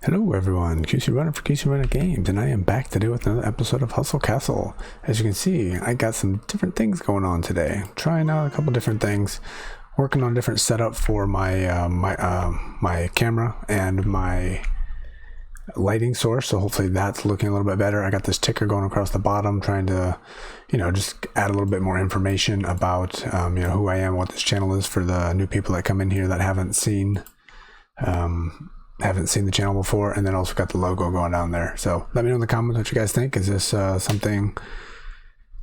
Hello everyone, QC Runner for QC Runner Games, and I am back today with another episode of Hustle Castle. As you can see, I got some different things going on today. Trying out a couple different things, working on different setup for my my camera and my lighting source, so hopefully that's looking a little bit better. I got this ticker going across the bottom, trying to, just add a little bit more information about, who I am, what this channel is for the new people that come in here that haven't seen the channel before, and then also got the logo going down there. So let me know in the comments what you guys think. Is this something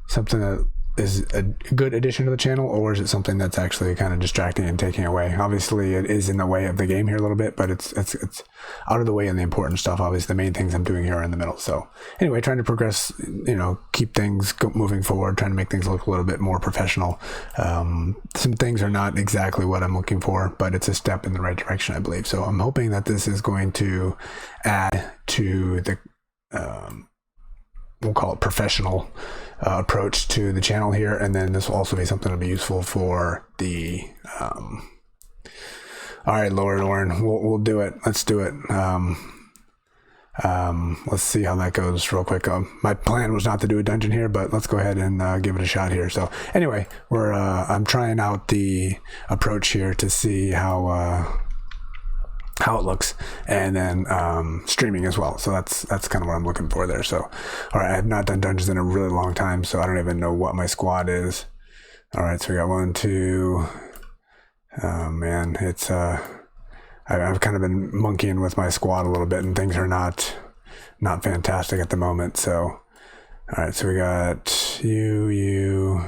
that is a good addition to the channel, or is it something that's actually kind of distracting and taking away? Obviously it is in the way of the game here a little bit, but it's out of the way in the important stuff. Obviously the main things I'm doing here are in the middle. So anyway, trying to progress, keep things moving forward, trying to make things look a little bit more professional. Some things are not exactly what I'm looking for, but it's a step in the right direction, I believe. So I'm hoping that this is going to add to the we'll call it professional approach to the channel here, and then this will also be something that'll be useful for the all right, Lord Orin, we'll do it. Let's do it. Let's see how that goes real quick. My plan was not to do a dungeon here, but let's go ahead and give it a shot here. So anyway, I'm trying out the approach here to see how it looks, and then streaming as well. So that's kind of what I'm looking for there. So all right, I have not done dungeons in a really long time, so I don't even know what my squad is. All right, so we got 1, 2. Oh man, it's I've kind of been monkeying with my squad a little bit, and things are not fantastic at the moment. So all right, so we got you.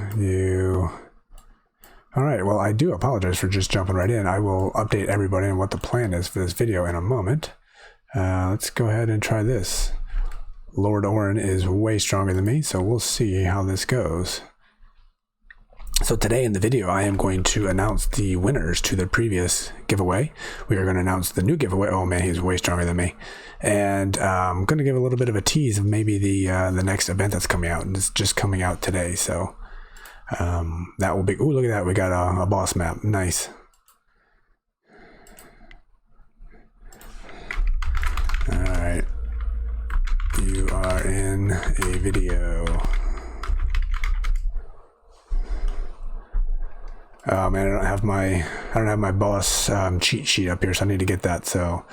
All right, well, I do apologize for just jumping right in. I will update everybody on what the plan is for this video in a moment. Let's go ahead and try this. Lord Orin is way stronger than me, so we'll see how this goes. So today in the video, I am going to announce the winners to the previous giveaway. We are going to announce the new giveaway. Oh man, he's way stronger than me. And I'm going to give a little bit of a tease of maybe the next event that's coming out, and it's just coming out today, so that will be, ooh, look at that, we got a boss map. Nice. All right, you are in a video. Oh man, I don't have my boss cheat sheet up here, so I need to get that. So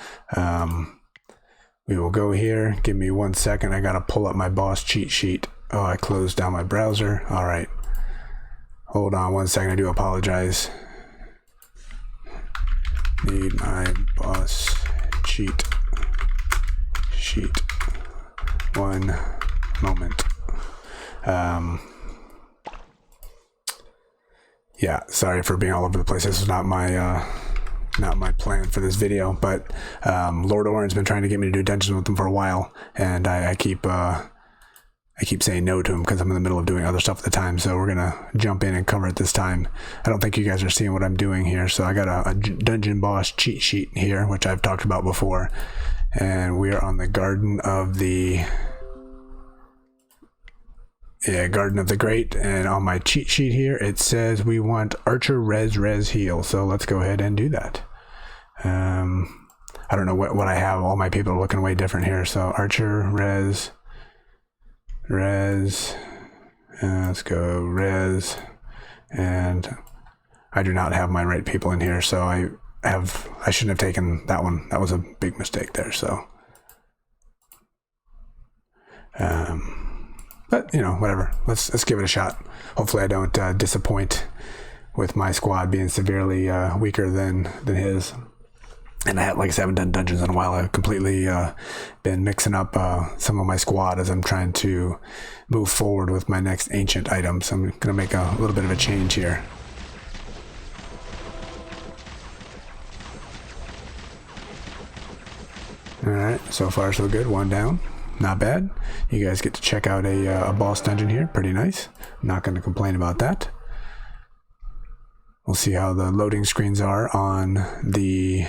we will go here. Give me 1 second. I gotta pull up my boss cheat sheet. Oh, I closed down my browser. All right. Hold on 1 second, I do apologize. Need my boss cheat sheet. 1 moment. Yeah, sorry for being all over the place. This is not my plan for this video, but Lord Orin's been trying to get me to do dungeons with him for a while, and I keep saying no to him because I'm in the middle of doing other stuff at the time. So we're gonna jump in and cover it this time. I don't think you guys are seeing what I'm doing here. So I got a dungeon boss cheat sheet here, which I've talked about before, and we are on the Garden of the Great. And on my cheat sheet here, it says we want Archer res heal. So let's go ahead and do that. I don't know what I have. All my people are looking way different here. So Archer res, let's go res, and I do not have my right people in here, so I shouldn't have taken that one. That was a big mistake there. So but whatever, let's give it a shot. Hopefully I don't disappoint with my squad being severely weaker than his. And like I said, I haven't done dungeons in a while. I've completely been mixing up some of my squad as I'm trying to move forward with my next ancient item. So I'm going to make a little bit of a change here. All right, so far so good. 1 down. Not bad. You guys get to check out a boss dungeon here. Pretty nice. I'm not going to complain about that. We'll see how the loading screens are on the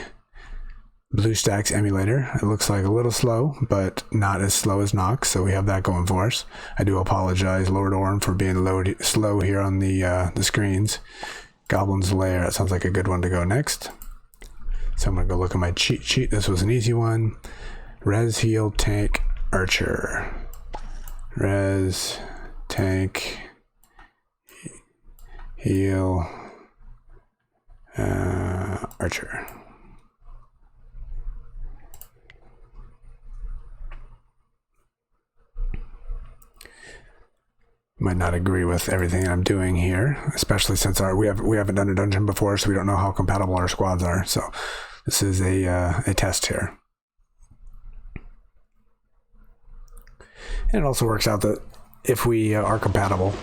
BlueStacks emulator. It looks like a little slow, but not as slow as Nox, so we have that going for us. I do apologize, Lord Orin, for being slow here on the screens. Goblin's Lair, that sounds like a good one to go next. So I'm gonna go look at my cheat sheet. This was an easy one. Res, heal, tank, archer. Res, tank, heal, archer. Might not agree with everything I'm doing here, especially since we haven't done a dungeon before, so we don't know how compatible our squads are. So this is a test here. And it also works out that if we are compatible,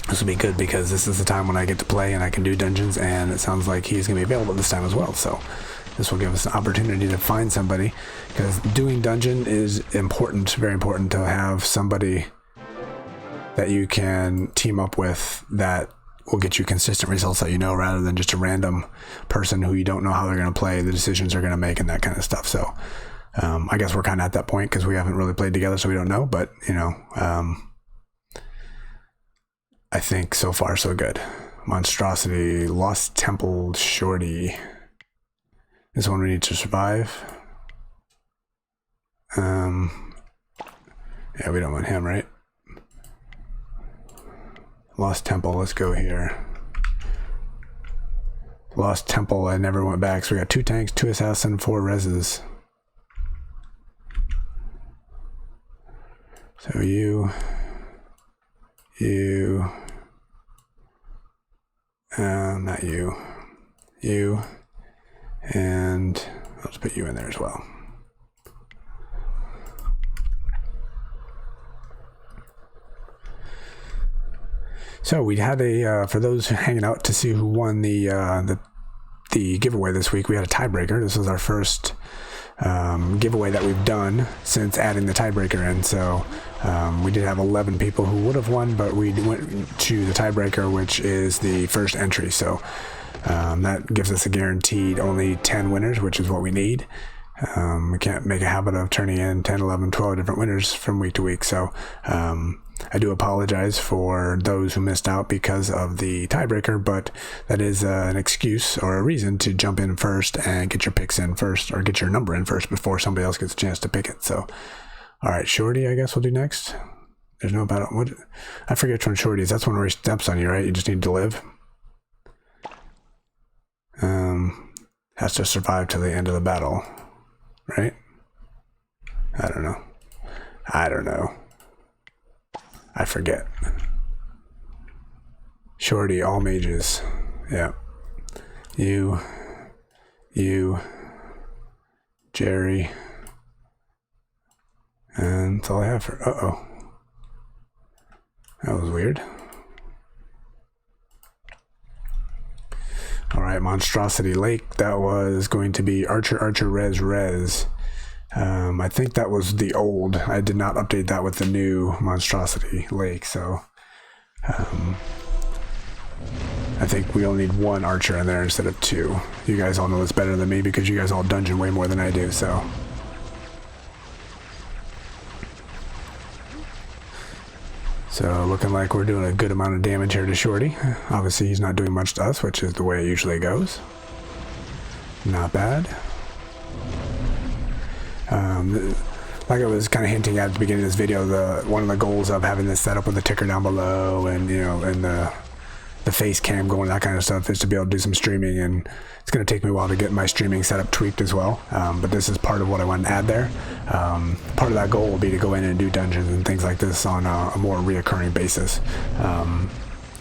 this will be good because this is the time when I get to play and I can do dungeons, and it sounds like he's going to be available this time as well. So this will give us an opportunity to find somebody, because doing dungeon is important, very important, to have somebody that you can team up with that will get you consistent results that you know, rather than just a random person who you don't know how they're going to play, the decisions they're going to make, and that kind of stuff. So I guess we're kind of at that point because we haven't really played together, so we don't know. But, you know, I think so far so good. Monstrosity, Lost Temple, Shorty. This one we need to survive. Yeah, we don't want him, right? Lost Temple, let's go here. Lost Temple, I never went back. So we got 2 tanks, 2 assassin, 4 reses. So you, not you, and I'll just put you in there as well. So we had for those hanging out to see who won the giveaway this week, we had a tiebreaker. This was our first giveaway that we've done since adding the tiebreaker in. So we did have 11 people who would have won, but we went to the tiebreaker, which is the first entry. So that gives us a guaranteed only 10 winners, which is what we need. We can't make a habit of turning in 10, 11, 12 different winners from week to week. So I do apologize for those who missed out because of the tiebreaker, but that is an excuse or a reason to jump in first and get your picks in first, or get your number in first before somebody else gets a chance to pick it. So, all right, Shorty, I guess we'll do next. There's no battle. What? I forget which one Shorty is. That's one where he steps on you, right? You just need to live. Has to survive to the end of the battle, right? I don't know. I forget. Shorty, all mages. Yeah. You, Jerry. And that's all I have for... Uh-oh. That was weird. All right, Monstrosity Lake. That was going to be Archer, Res. I think that was the old. I did not update that with the new Monstrosity Lake, so I think we only need 1 archer in there instead of 2. You guys all know this better than me because you guys all dungeon way more than I do, so. So looking like we're doing a good amount of damage here to Shorty. Obviously he's not doing much to us, which is the way it usually goes. Not bad. Like I was kind of hinting at the beginning of this video, one of the goals of having this set up with the ticker down below, and you know, and the face cam going, that kind of stuff, is to be able to do some streaming. And it's going to take me a while to get my streaming setup tweaked as well, but this is part of what I want to add there. Part of that goal will be to go in and do dungeons and things like this on a more reoccurring basis,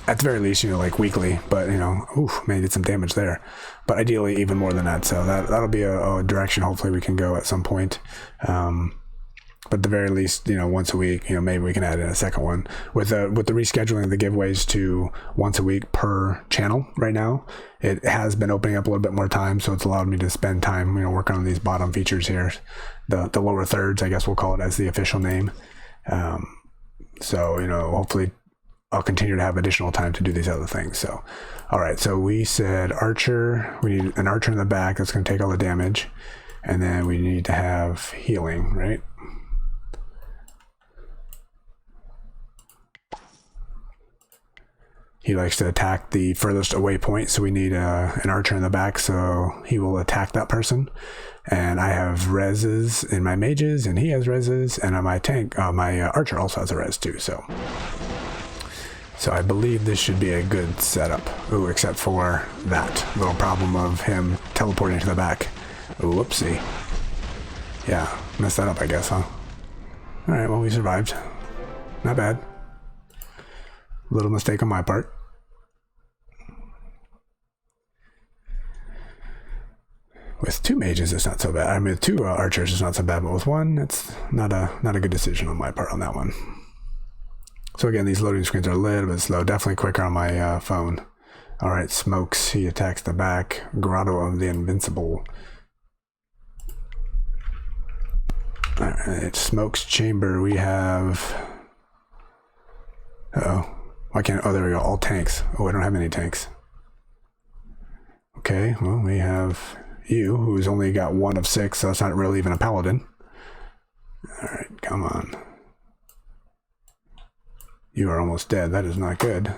at the very least, you know, like weekly. But you know, oof, may did some damage there, but ideally even more than that. So that'll be a direction hopefully we can go at some point. But at the very least, you know, once a week, you know, maybe we can add in a second one with the rescheduling of the giveaways to once a week per channel. Right now, it has been opening up a little bit more time, so it's allowed me to spend time, you know, working on these bottom features here, the lower thirds, I guess we'll call it as the official name. So, you know, hopefully I'll continue to have additional time to do these other things. So, all right, so we said archer, we need an archer in the back that's going to take all the damage, and then we need to have healing, right? he likes to attack the furthest away point, so we need an archer in the back, so he will attack that person. And I have reses in my mages, and he has reses, and on my tank, my archer also has a res too, so I believe this should be a good setup. Ooh, except for that little problem of him teleporting to the back. Ooh, whoopsie. Yeah, messed that up, I guess, huh? Alright, well, we survived. Not bad. Little mistake on my part. With 2 mages, it's not so bad. I mean, with 2 archers, it's not so bad, but with 1, it's not a good decision on my part on that one. So again, these loading screens are a little bit slow. Definitely quicker on my phone. All right, Smokes. He attacks the back. Grotto of the Invincible. All right, Smokes Chamber. We have... Uh-oh. Why can't... Oh, there we go. All tanks. Oh, I don't have any tanks. Okay, well, we have you, who's only got 1 of 6, so that's not really even a paladin. All right, come on. You are almost dead. That is not good.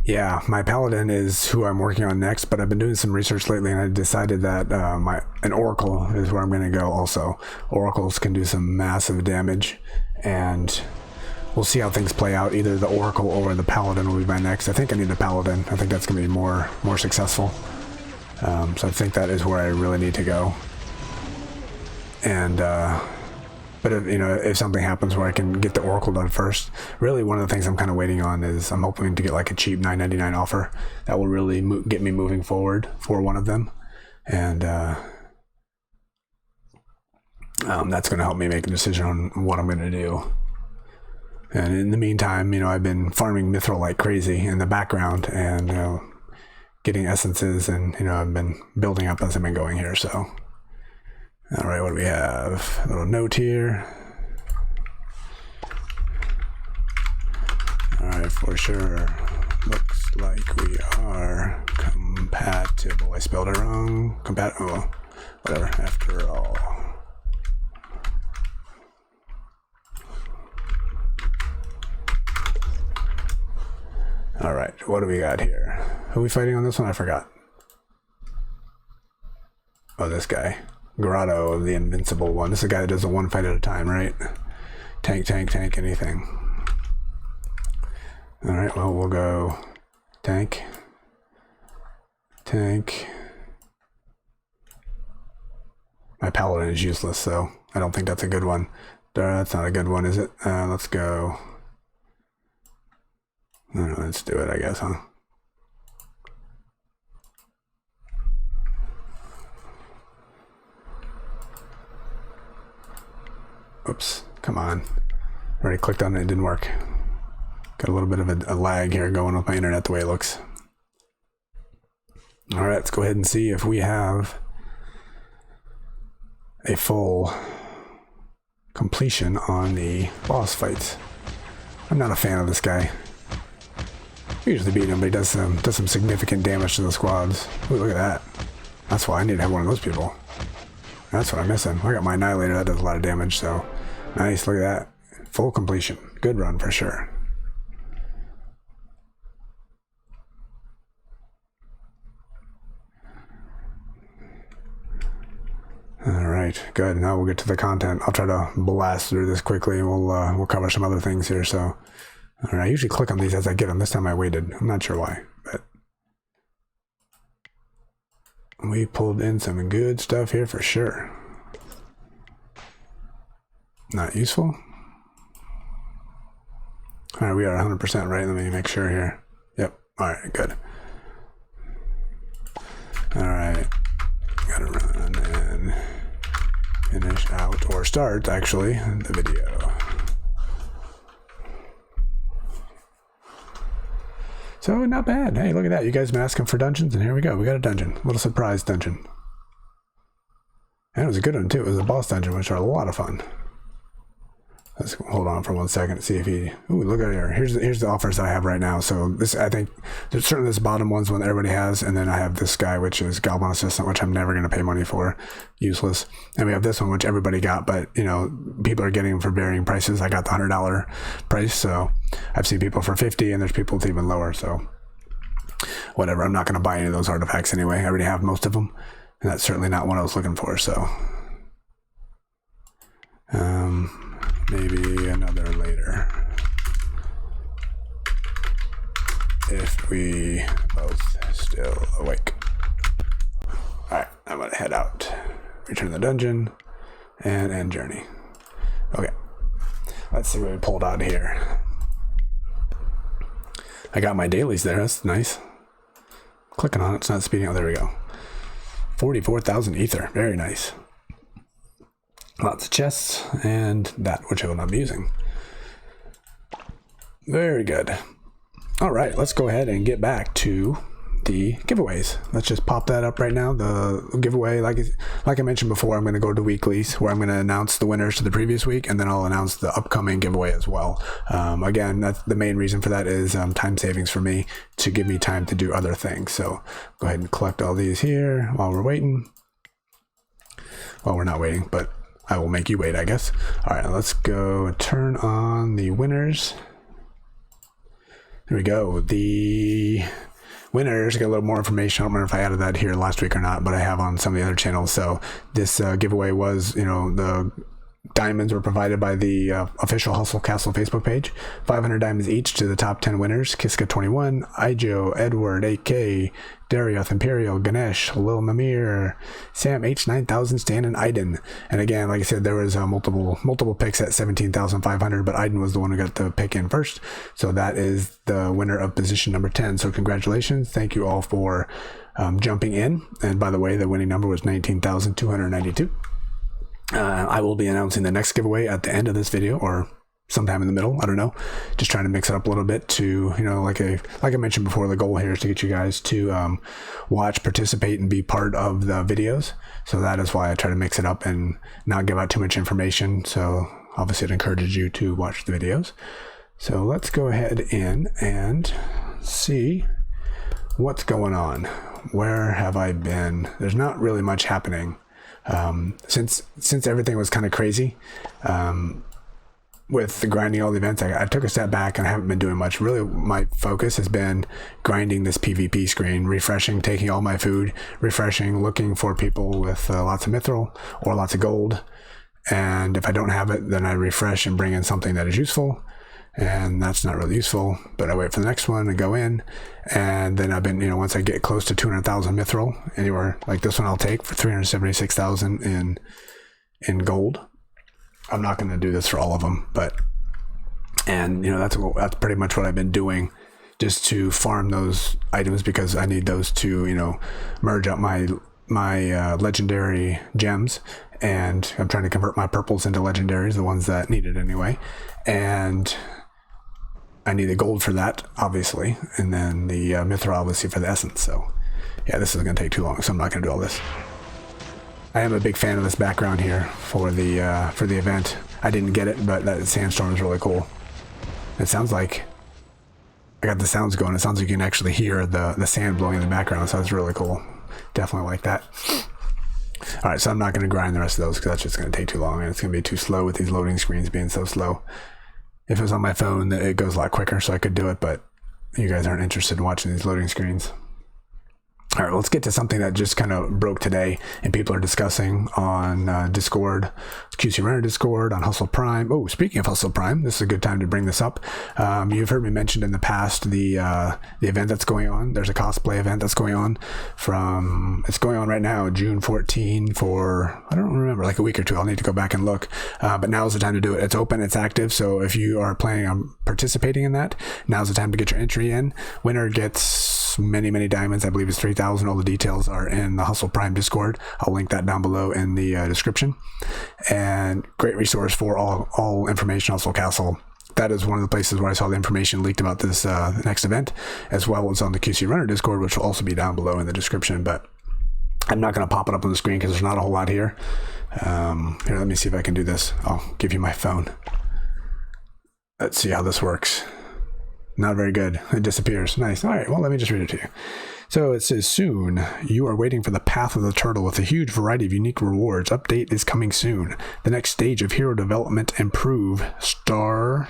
Yeah, my paladin is who I'm working on next, but I've been doing some research lately, and I decided that an oracle is where I'm going to go also. Oracles can do some massive damage, and we'll see how things play out. Either the oracle or the paladin will be my next. I think I need a paladin. I think that's going to be more successful. So I think that is where I really need to go. And but if something happens where I can get the oracle done first, really one of the things I'm kind of waiting on is I'm hoping to get like a cheap $9.99 offer that will really get me moving forward for one of them, and that's going to help me make a decision on what I'm going to do. And in the meantime, I've been farming mithril like crazy in the background, and getting essences, and I've been building up as I've been going here. So. All right, what do we have? A little note here. All right, for sure. Looks like we are compatible. I spelled it wrong. Oh, whatever. After all. All right, what do we got here? Who are we fighting on this one? I forgot. Oh, this guy. Grotto of the Invincible one. This is the guy that does a 1 fight at a time, right? Tank, anything. Alright, well, we'll go tank. My paladin is useless, so I don't think that's a good one. That's not a good one, is it? Let's go. I don't know, let's do it, I guess, huh? Oops, come on. Already clicked on it, it didn't work. Got a little bit of a lag here going with my internet the way it looks. Alright, let's go ahead and see if we have a full completion on the boss fights. I'm not a fan of this guy. We usually beat him, but he does some significant damage to the squads. Ooh, look at that. That's why I need to have one of those people. That's what I'm missing. I got my Annihilator, that does a lot of damage, so nice, look at that. Full completion. Good run for sure. Alright, good. Now we'll get to the content. I'll try to blast through this quickly, and we'll cover some other things here, so. Alright, I usually click on these as I get them. This time I waited. I'm not sure why, but we pulled in some good stuff here for sure. Not useful. Alright, we are 100% right. Let me make sure here. Yep. Alright, good. Alright. Gotta run and finish out, or start actually, the video. So not bad. Hey, look at that. You guys been asking for dungeons, and here we go. We got a dungeon. A little surprise dungeon. And it was a good one too. It was a boss dungeon, which are a lot of fun. Let's hold on for 1 second to see if he. Ooh, look at here. Here's the offers that I have right now. So this, I think, there's certainly this bottom one's one that everybody has, and then I have this guy, which is Galvan Assistant, which I'm never going to pay money for, useless. And we have this one, which everybody got, but you know, people are getting them for varying prices. I got the $100 price, so I've seen people for 50, and there's people with even lower. So whatever. I'm not going to buy any of those artifacts anyway. I already have most of them, and that's certainly not what I was looking for. So. Maybe another later. If we both still awake. Alright, I'm gonna head out. Return the dungeon and end journey. Okay. Let's see what we pulled out here. I got my dailies there, that's nice. Clicking on it, it's not speeding up. There we go. 44,000 ether, very nice. Lots of chests, and that which I will not be using. Very good. All right, let's go ahead and get back to the giveaways. Let's just pop that up right now. The giveaway, like I mentioned before, I'm going to go to weeklies where I'm going to announce the winners to the previous week, and then I'll announce the upcoming giveaway as well. Again, that's the main reason for that is time savings for me to give me time to do other things. So go ahead and collect all these here while we're waiting. Well, we're not waiting, but I will make you wait, I guess. All right, let's go turn on the winners. There we go. The winners get a little more information. I don't remember if I added that here last week or not, but I have on some of the other channels. So this giveaway was, you know, the diamonds were provided by the official Hustle Castle Facebook page. 500 diamonds each to the top 10 winners. Kiska 21, Ijo, Edward, AK, Darioth, Imperial, Ganesh, Lil Mamir, Sam H 9000, Stan, and Aiden. And again, like I said, there was multiple picks at 17,500, but Aiden was the one who got the pick in first. So that is the winner of position number 10. So congratulations. Thank you all for jumping in. And by the way, the winning number was 19,292. I will be announcing the next giveaway at the end of this video or sometime in the middle. I don't know. Just trying to mix it up a little bit to, you know, like I mentioned before, the goal here is to get you guys to watch, participate, and be part of the videos. So that is why I try to mix it up and not give out too much information. So obviously it encourages you to watch the videos. So let's go ahead in and see what's going on. Where have I been? There's not really much happening. Since everything was kind of crazy, with the grinding all the events, I took a step back and I haven't been doing much. Really, my focus has been grinding this PvP screen, refreshing, taking all my food, refreshing, looking for people with lots of mithril or lots of gold. And if I don't have it, then I refresh and bring in something that is useful. And that's not really useful, but I wait for the next one and go in. And then I've been, you know, once I get close to 200,000 mithril, anywhere like this one I'll take for 376,000 in gold. I'm not going to do this for all of them, and you know, that's pretty much what I've been doing, just to farm those items because I need those to, you know, merge up my legendary gems. And I'm trying to convert my purples into legendaries, the ones that need it anyway. And I need the gold for that, obviously. And then the mithril, obviously, for the essence. So, yeah, this is going to take too long, so I'm not going to do all this. I am a big fan of this background here for the event. I didn't get it, but that sandstorm is really cool. It sounds like I got the sounds going. It sounds like you can actually hear the sand blowing in the background, so it's really cool. Definitely like that. All right, so I'm not going to grind the rest of those because that's just going to take too long and it's going to be too slow with these loading screens being so slow. If it was on my phone, it goes a lot quicker, so I could do it, but you guys aren't interested in watching these loading screens. All right, let's get to something that just kind of broke today and people are discussing on Discord, QC Runner Discord, on Hustle Prime. Oh, speaking of Hustle Prime, this is a good time to bring this up. You've heard me mention in the past the event that's going on. There's a cosplay event that's going on it's going on right now, June 14 for, I don't remember, like a week or two. I'll need to go back and look. But now's the time to do it. It's open, it's active. So if you are planning on participating in that, now's the time to get your entry in. Winner gets many diamonds. I believe it's 3,000. All the details are in the Hustle Prime Discord. I'll link that down below in the description. And great resource for all information Hustle Castle. That is one of the places where I saw the information leaked about this next event, as well as on the QC Runner Discord, which will also be down below in the description. But I'm not going to pop it up on the screen because there's not a whole lot here. Here, let me see if I can do this. I'll give you my phone. Let's see how this works. Not very good. It disappears. Nice. All right, well, let me just read it to you. So it says, soon, you are waiting for the path of the turtle with a huge variety of unique rewards. Update is coming soon. The next stage of hero development, improve stars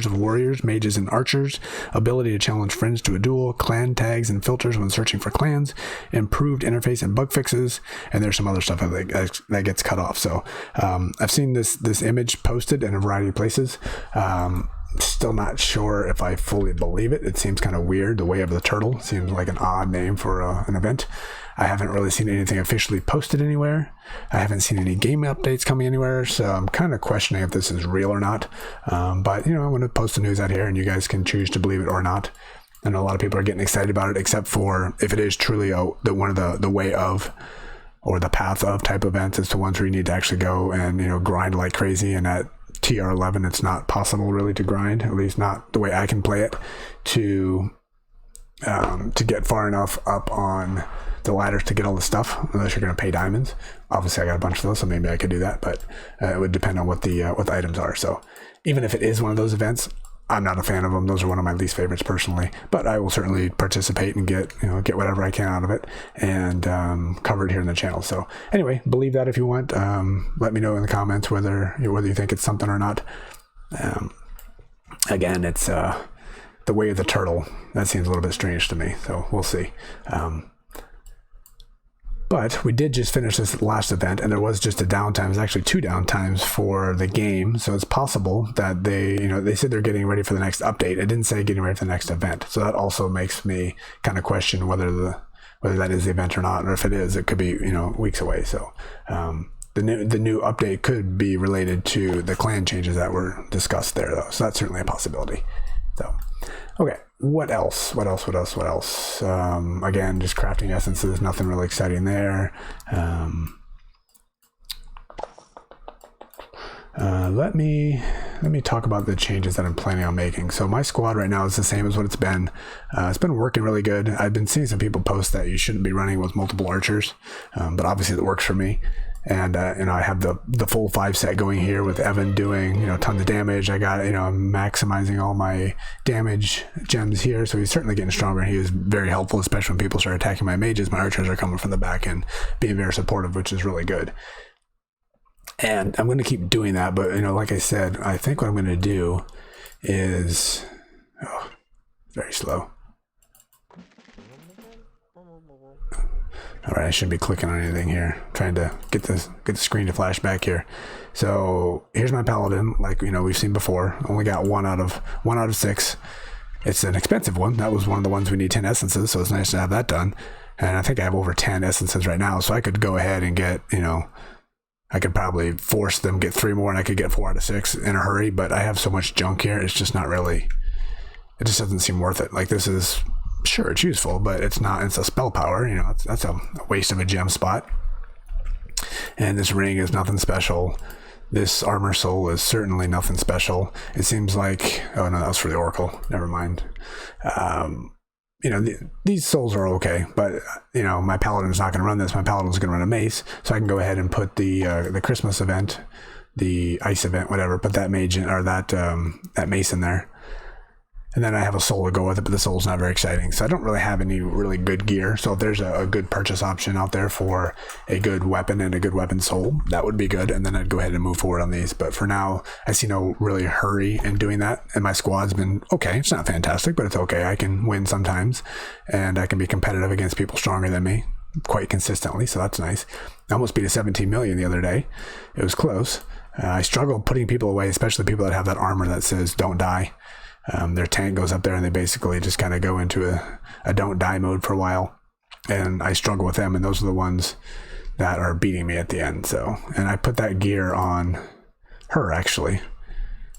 of warriors, mages, and archers, ability to challenge friends to a duel, clan tags and filters when searching for clans, improved interface and bug fixes, and there's some other stuff that gets cut off. So I've seen this image posted in a variety of places. Still not sure if I fully believe it. It seems kind of weird. The Way of the Turtle seems like an odd name for an event. I haven't really seen anything officially posted anywhere. I haven't seen any game updates coming anywhere, so I'm kind of questioning if this is real or not. But, I'm going to post the news out here, and you guys can choose to believe it or not. I know a lot of people are getting excited about it, except for if it is truly one of the way of or the path of type events. It's the ones where you need to actually go and, grind like crazy, and at TR11 it's not possible really to grind, at least not the way I can play it, to get far enough up on the ladders to get all the stuff, unless you're going to pay diamonds. Obviously I got a bunch of those, so maybe I could do that, but it would depend on what the items are. So even if it is one of those events, I'm not a fan of them. Those are one of my least favorites personally, but I will certainly participate and get whatever I can out of it and cover it here in the channel. So anyway, believe that if you want. Let me know in the comments whether you think it's something or not. Again, it's the Way of the Turtle. That seems a little bit strange to me, so we'll see. But we did just finish this last event, and there was just a downtime. There's actually 2 downtimes for the game, so it's possible that they said they're getting ready for the next update. It didn't say getting ready for the next event, so that also makes me kind of question whether that is the event or not, or if it is, it could be weeks away. So the new update could be related to the clan changes that were discussed there, though. So that's certainly a possibility. So okay, what else? Again, just crafting essences, nothing really exciting there. Let me talk about the changes that I'm planning on making. So my squad right now is the same as what it's been. It's been working really good. I've been seeing some people post that you shouldn't be running with multiple archers, but obviously it works for me. And I have the full 5 set going here with Evan doing tons of damage. I got I'm maximizing all my damage gems here, so he's certainly getting stronger. He is very helpful, especially when people start attacking my mages. My archers are coming from the back and being very supportive, which is really good. And I'm going to keep doing that, but like I said, I think what I'm going to do is very slow. All right, I shouldn't be clicking on anything here. I'm trying to get the screen to flash back here. So here's my paladin, like we've seen before. Only got 1 out of 6. It's an expensive one. That was one of the ones we need 10 essences, so it's nice to have that done. And I think I have over 10 essences right now, so I could go ahead and get I could probably force them get 3 more, and I could get 4 out of 6 in a hurry. But I have so much junk here, it's just not really. It just doesn't seem worth it. Like, this is. Sure, it's useful, but it's not. It's a spell power. That's a waste of a gem spot. And this ring is nothing special. This armor soul is certainly nothing special. It seems like. Oh no, that was for the Oracle. Never mind. These souls are okay, but my paladin's not going to run this. My paladin's going to run a mace, so I can go ahead and put the Christmas event, the ice event, whatever. Put that mage in, or that mace in there. And then I have a soul to go with it, but the soul's not very exciting. So I don't really have any really good gear. So if there's a good purchase option out there for a good weapon and a good weapon soul, that would be good. And then I'd go ahead and move forward on these. But for now, I see no really hurry in doing that. And my squad's been okay. It's not fantastic, but it's okay. I can win sometimes. And I can be competitive against people stronger than me quite consistently. So that's nice. I almost beat a 17 million the other day. It was close. I struggle putting people away, especially people that have that armor that says don't die. Their tank goes up there and they basically just kind of go into a don't die mode for a while, and I struggle with them, and those are the ones that are beating me at the end. So, and I put that gear on her actually,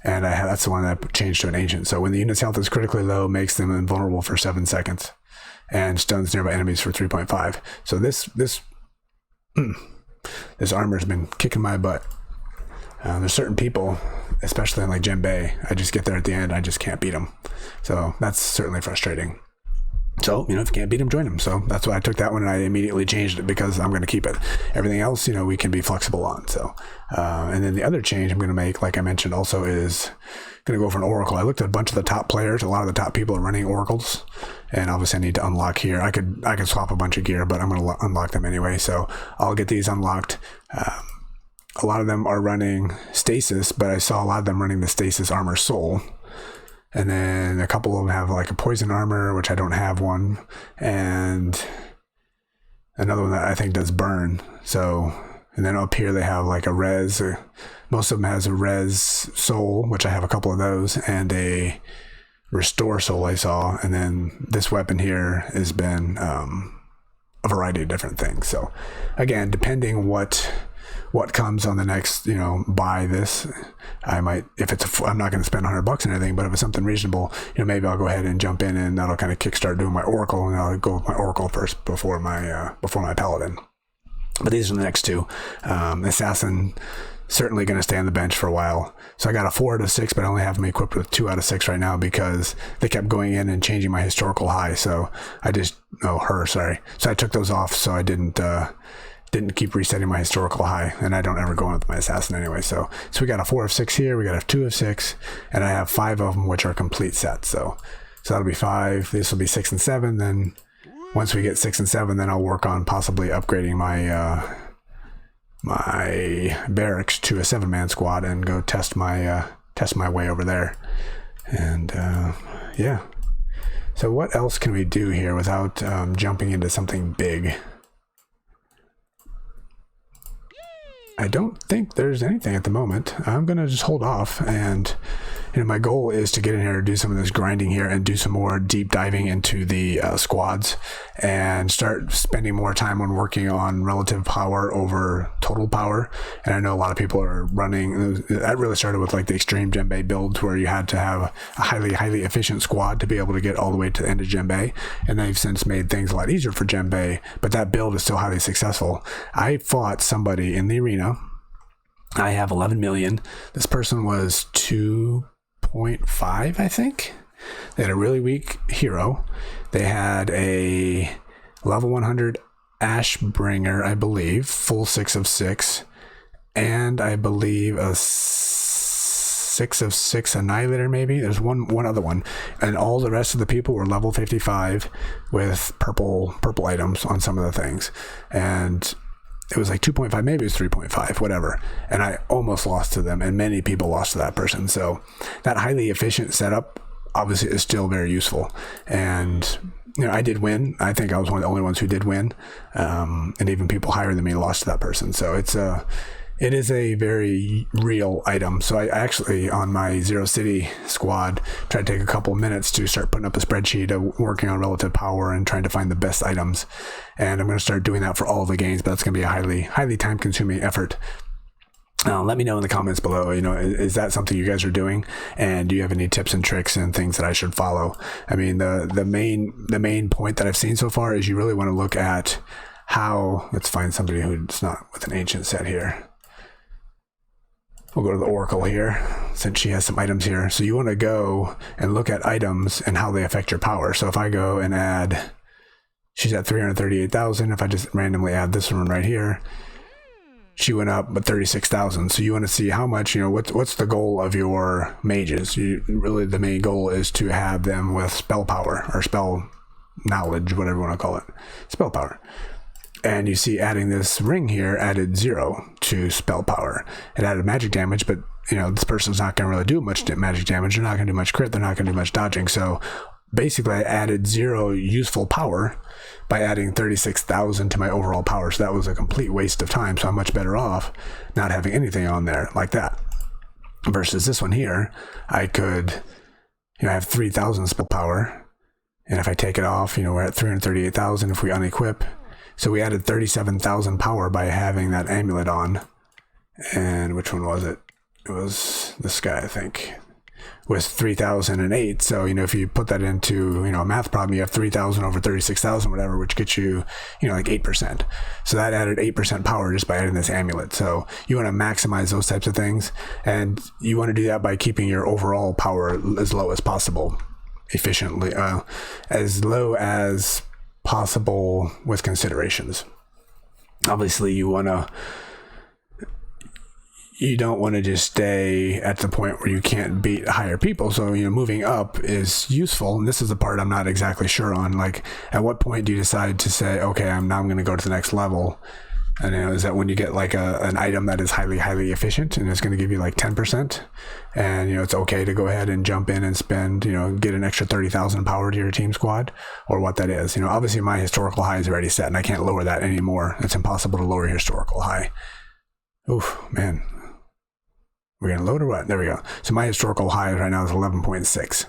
and that's the one that changed to an ancient. So when the unit's health is critically low, makes them invulnerable for 7 seconds and stuns nearby enemies for 3.5. So this armor's been kicking my butt. There's certain people, especially in like Gem Bay, I just get there at the end, I just can't beat them. So that's certainly frustrating. So, if you can't beat them, join them. So that's why I took that one and I immediately changed it, because I'm going to keep it. Everything else, we can be flexible on. So, and then the other change I'm going to make, like I mentioned also, is gonna go for an oracle. I looked at a bunch of the top players. A lot of the top people are running oracles, and obviously I need to unlock here. I could swap a bunch of gear, but I'm gonna unlock them anyway. So I'll get these unlocked. A lot of them are running stasis, but I saw a lot of them running the stasis armor soul. And then a couple of them have like a poison armor, which I don't have one, and another one that I think does burn. So, and then up here they have like a res. Most of them has a res soul, which I have a couple of those, and a restore soul I saw. And then this weapon here has been a variety of different things. So again, depending what comes on the next, buy this, I might, if it's I'm not going to spend $100 and anything, but if it's something reasonable, maybe I'll go ahead and jump in, and that'll kind of kickstart doing my oracle, and I'll go with my oracle first before my paladin. But these are the next two. Assassin, certainly going to stay on the bench for a while. So I got a 4 out of 6, but I only have them equipped with 2 out of 6 right now because they kept going in and changing my historical high. So So I took those off, so I didn't keep resetting my historical high, and I don't ever go in with my assassin anyway. So we got a 4 of 6 here, we got a 2 of 6, and I have 5 of them, which are complete sets. So that'll be 5. This will be 6 and 7. Then once we get 6 and 7, then I'll work on possibly upgrading my my barracks to a 7-man squad and go test my way over there. And yeah. So what else can we do here without jumping into something big? I don't think there's anything at the moment. I'm going to just hold off, and my goal is to get in here, do some of this grinding here, and do some more deep diving into the squads, and start spending more time on working on relative power over total power. And I know a lot of people are running, that really started with like the extreme djembe builds, where you had to have a highly efficient squad to be able to get all the way to the end of djembe, and they've since made things a lot easier for djembe, but that build is still highly successful. I fought somebody in the arena. I have 11 million. This person was 2.5, I think. They had a really weak hero. They had a level 100 Ashbringer, I believe, full 6 of 6, and I believe a 6 of 6 Annihilator, maybe. There's one other one, and all the rest of the people were level 55 with purple items on some of the things, and it was like 2.5, maybe it was 3.5, whatever. And I almost lost to them, and many people lost to that person. So that highly efficient setup obviously is still very useful. And, I did win. I think I was one of the only ones who did win. And even people higher than me lost to that person. So it is a very real item. So I actually, on my Zero City squad, tried to take a couple of minutes to start putting up a spreadsheet of working on relative power and trying to find the best items. And I'm going to start doing that for all of the games, but that's going to be a highly time-consuming effort. Let me know in the comments below, is that something you guys are doing? And do you have any tips and tricks and things that I should follow? I mean, the main point that I've seen so far is you really want to look at how, let's find somebody who's not with an ancient set here. We'll go to the Oracle here, since she has some items here. So you want to go and look at items and how they affect your power. So if I go and add, she's at 338,000. If I just randomly add this one right here, she went up but 36,000. So you want to see how much, what's the goal of your mages? Really the main goal is to have them with spell power or spell knowledge, whatever you want to call it, spell power. And you see adding this ring here added 0 to spell power. It added magic damage, but this person's not going to really do much magic damage. They're not going to do much crit. They're not going to do much dodging. So basically I added 0 useful power by adding 36,000 to my overall power. So that was a complete waste of time. So I'm much better off not having anything on there like that. Versus this one here, I could, have 3,000 spell power. And if I take it off, we're at 338,000 if we unequip. So we added 37,000 power by having that amulet on. And which one was it? It was this guy, I think, with 3,008. So, if you put that into, a math problem, you have 3,000 over 36,000, whatever, which gets you, like 8%. So that added 8% power just by adding this amulet. So you want to maximize those types of things. And you want to do that by keeping your overall power as low as possible, efficiently, as low as possible with considerations. Obviously you want to you don't want to just stay at the point where you can't beat higher people. So, moving up is useful. And this is the part I'm not exactly sure on. Like, at what point do you decide to say, okay, I'm going to go to the next level? And is that when you get like an item that is highly efficient and it's going to give you like 10%, and it's okay to go ahead and jump in and spend, get an extra 30,000 power to your team squad, or what that is. Obviously my historical high is already set and I can't lower that anymore. It's impossible to lower your historical high. Oof, man. We're going to load or what? There we go. So my historical high right now is 11.6.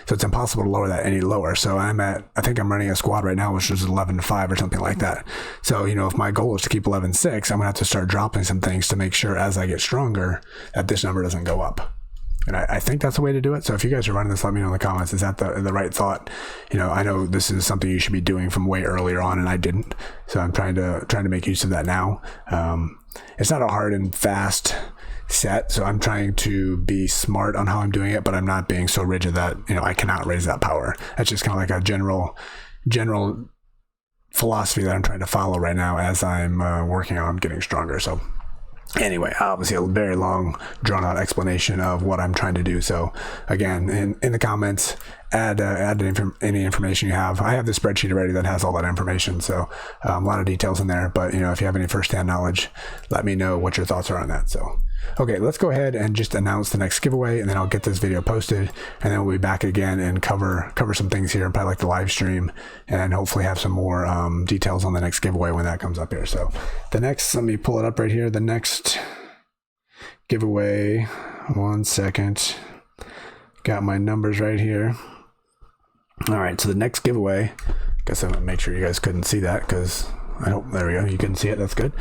So it's impossible to lower that any lower. So I think I'm running a squad right now, which is 11.5 or something like that. So, if my goal is to keep 11.6, I'm going to have to start dropping some things to make sure as I get stronger that this number doesn't go up. And I think that's the way to do it. So if you guys are running this, let me know in the comments. Is that the right thought? I know this is something you should be doing from way earlier on, and I didn't. So I'm trying to make use of that now. It's not a hard and fast set, so I'm trying to be smart on how I'm doing it, but I'm not being so rigid that I cannot raise that power. That's just kind of like a general philosophy that I'm trying to follow right now as I'm working on getting stronger. So anyway, obviously a very long drawn out explanation of what I'm trying to do. So again, in the comments, add any information you have. I have the spreadsheet already that has all that information, so a lot of details in there, but if you have any first-hand knowledge, let me know what your thoughts are on that. So okay, let's go ahead and just announce the next giveaway, and then I'll get this video posted, and then we'll be back again and cover some things here, probably like the live stream, and hopefully have some more details on the next giveaway when that comes up here. So the next, let me pull it up right here, the next giveaway, 1 second, got my numbers right here. All right, so the next giveaway, guess I'm gonna make sure you guys couldn't see that, because there we go, you couldn't see it, that's good.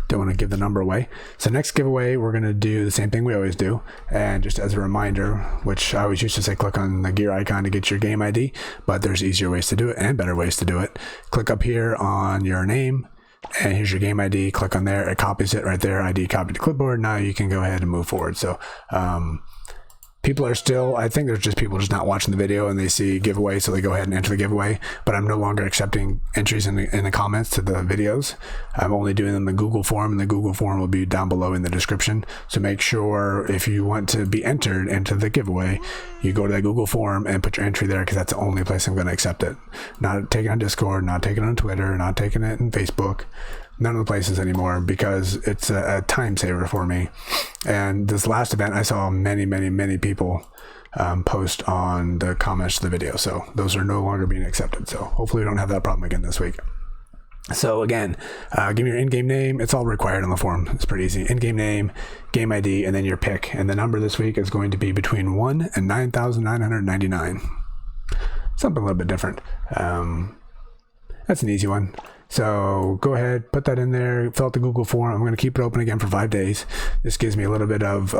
Don't want to give the number away. So next giveaway, we're going to do the same thing we always do. And just as a reminder, which I always used to say, click on the gear icon to get your game ID, but there's easier ways to do it and better ways to do it. Click up here on your name, and here's your game ID. Click on there, it copies it right there, ID copied to clipboard. Now you can go ahead and move forward. So people are still, I think there's just people just not watching the video and they see giveaway, so they go ahead and enter the giveaway, but I'm no longer accepting entries in the comments to the videos. I'm only doing them in the Google form, and the Google form will be down below in the description. So make sure if you want to be entered into the giveaway, you go to the Google form and put your entry there, because that's the only place I'm going to accept it. Not taking it on Discord, not taking it on Twitter, not taking it in Facebook. None of the places anymore, because it's a time saver for me. And this last event, I saw many people post on the comments to the video, so those are no longer being accepted. So hopefully we don't have that problem again this week. So again, give me your in-game name. It's all required on the form. It's pretty easy. In-game name, game ID, and then your pick. And the number this week is going to be between 1 and 9,999. Something a little bit different. That's an easy one. So go ahead, put that in there, fill out the Google form. I'm going to keep it open again for 5 days. This gives me a little bit of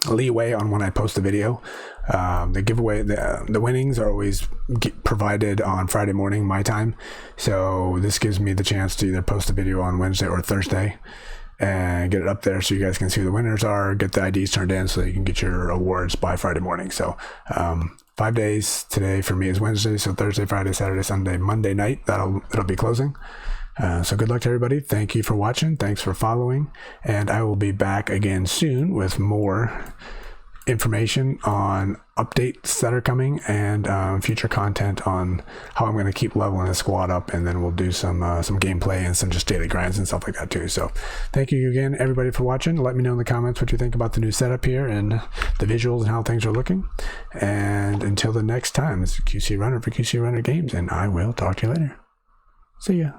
leeway on when I post the video. The giveaway, the winnings are always provided on Friday morning, my time. So this gives me the chance to either post the video on Wednesday or Thursday and get it up there so you guys can see who the winners are, get the IDs turned in so that you can get your awards by Friday morning. So 5 days. Today for me is Wednesday, so Thursday, Friday, Saturday, Sunday, Monday night, it'll be closing. So good luck to everybody. Thank you for watching. Thanks for following, and I will be back again soon with more information on updates that are coming and future content on how I'm going to keep leveling the squad up, and then we'll do some gameplay and some just daily grinds and stuff like that too. So thank you again everybody for watching. Let me know in the comments what you think about the new setup here and the visuals and how things are looking. And until the next time, this is QC Runner for QC Runner Games, and I will talk to you later. See ya.